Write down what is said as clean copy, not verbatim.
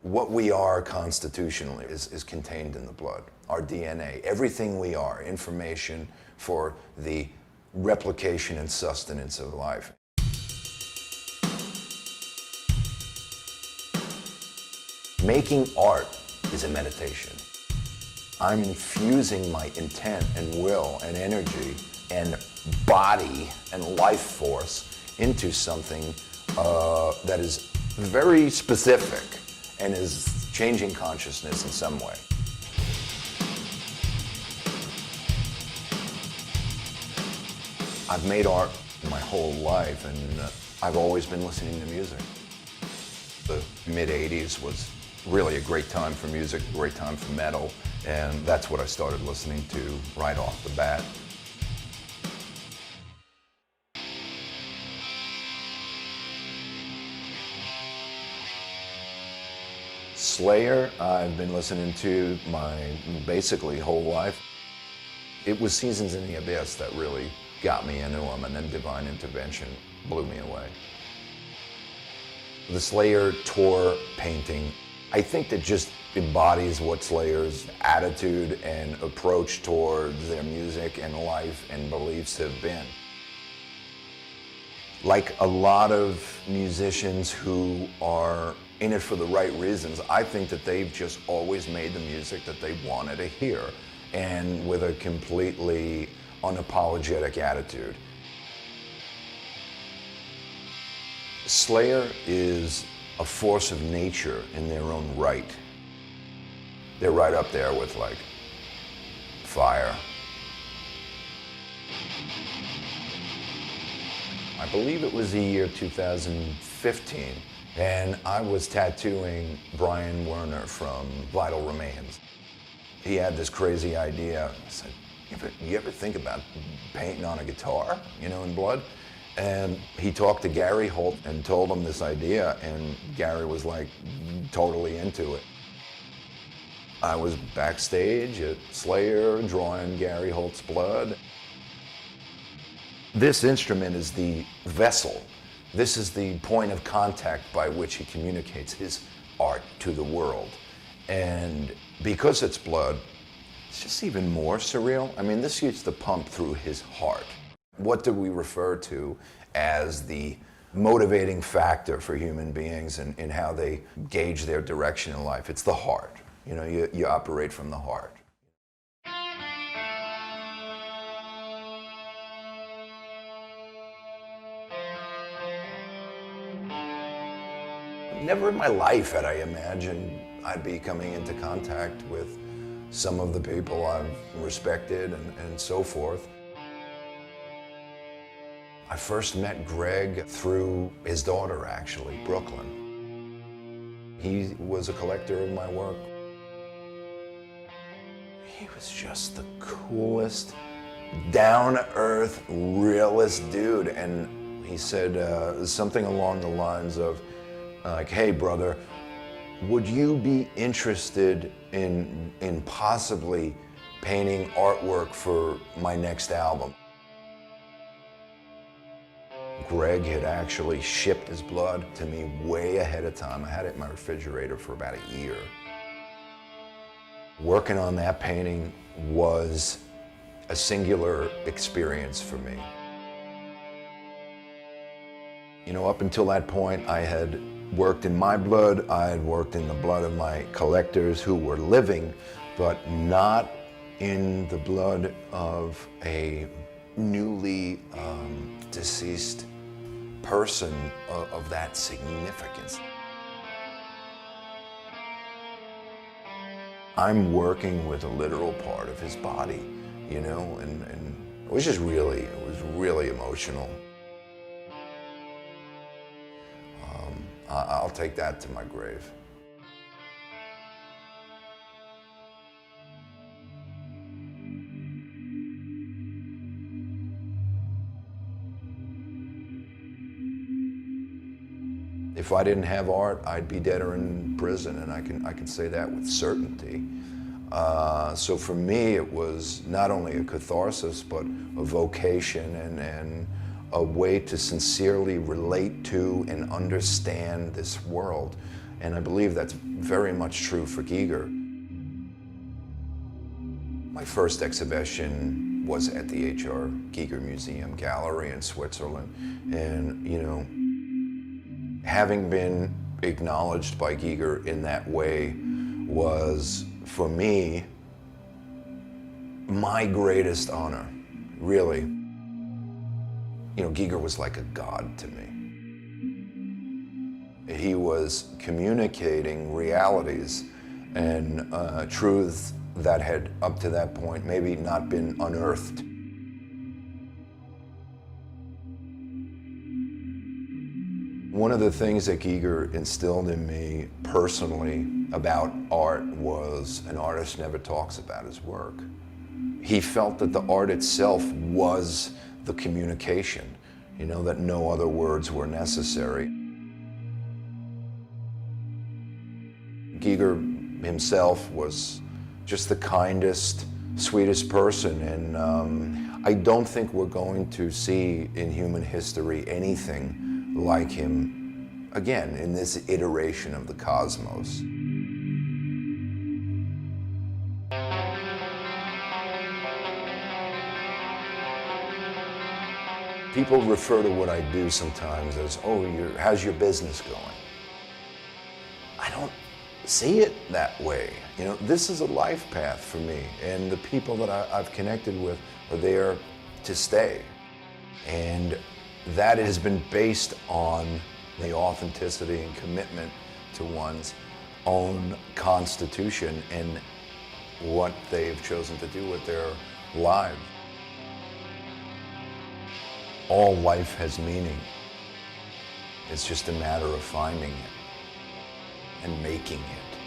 What we are constitutionally is contained in the blood, our DNA. Everything we are, information for the replication and sustenance of life. Making art is a meditation. I'm infusing my intent and will and energy and body and life force into something that is very specific and is changing consciousness in some way. I've made art my whole life, and I've always been listening to music. The mid-'80s was really a great time for music, a great time for metal, and that's what I started listening to right off the bat. Slayer, I've been listening to my basically whole life. It was Seasons in the Abyss that really got me into them, and then Divine Intervention blew me away. The Slayer tour painting, I think that just embodies what Slayer's attitude and approach towards their music and life and beliefs have been. Like a lot of musicians who are in it for the right reasons, I think that they've just always made the music that they wanted to hear, and with a completely unapologetic attitude. Slayer is a force of nature in their own right. They're right up there with like fire. I believe it was the year 2015, and I was tattooing Brian Werner from Vital Remains. He had this crazy idea. I said, you ever think about painting on a guitar, in blood? And he talked to Gary Holt and told him this idea, and Gary was like totally into it. I was backstage at Slayer drawing Gary Holt's blood. This instrument is the vessel. This is the point of contact by which he communicates his art to the world. And because it's blood, it's just even more surreal. I mean, this used to pump through his heart. What do we refer to as the motivating factor for human beings in how they gauge their direction in life? It's the heart. You operate from the heart. Never in my life had I imagined I'd be coming into contact with some of the people I've respected and so forth. I first met Gregg through his daughter, actually, Brooklyn. He was a collector of my work. He was just the coolest, down-to-earth, realist dude. And he said something along the lines of, hey, brother, would you be interested in possibly painting artwork for my next album? Gregg had actually shipped his blood to me way ahead of time. I had it in my refrigerator for about a year. Working on that painting was a singular experience for me. Up until that point, I had worked in my blood, I had worked in the blood of my collectors who were living, but not in the blood of a newly deceased person of that significance. I'm working with a literal part of his body, and it was really emotional. I'll take that to my grave. If I didn't have art, I'd be dead or in prison, and I can say that with certainty. So for me, it was not only a catharsis, but a vocation and a way to sincerely relate to and understand this world And I believe that's very much true for Giger. My first exhibition was at the H.R. Giger Museum Gallery in Switzerland. And, you know, having been acknowledged by Giger in that way was, for me, my greatest honor, really. You know, Giger was like a god to me. He was communicating realities and truths that had, up to that point, maybe not been unearthed. One of the things that Giger instilled in me personally about art was an artist never talks about his work. He felt that the art itself was the communication, you know, that no other words were necessary. Giger himself was just the kindest, sweetest person, and I don't think we're going to see in human history anything like him again in this iteration of the cosmos. People refer to what I do sometimes as, oh, how's your business going? I don't see it that way. You know, this is a life path for me, and the people that I've connected with are there to stay. And that has been based on the authenticity and commitment to one's own constitution and what they've chosen to do with their lives. All life has meaning. It's just a matter of finding it and making it.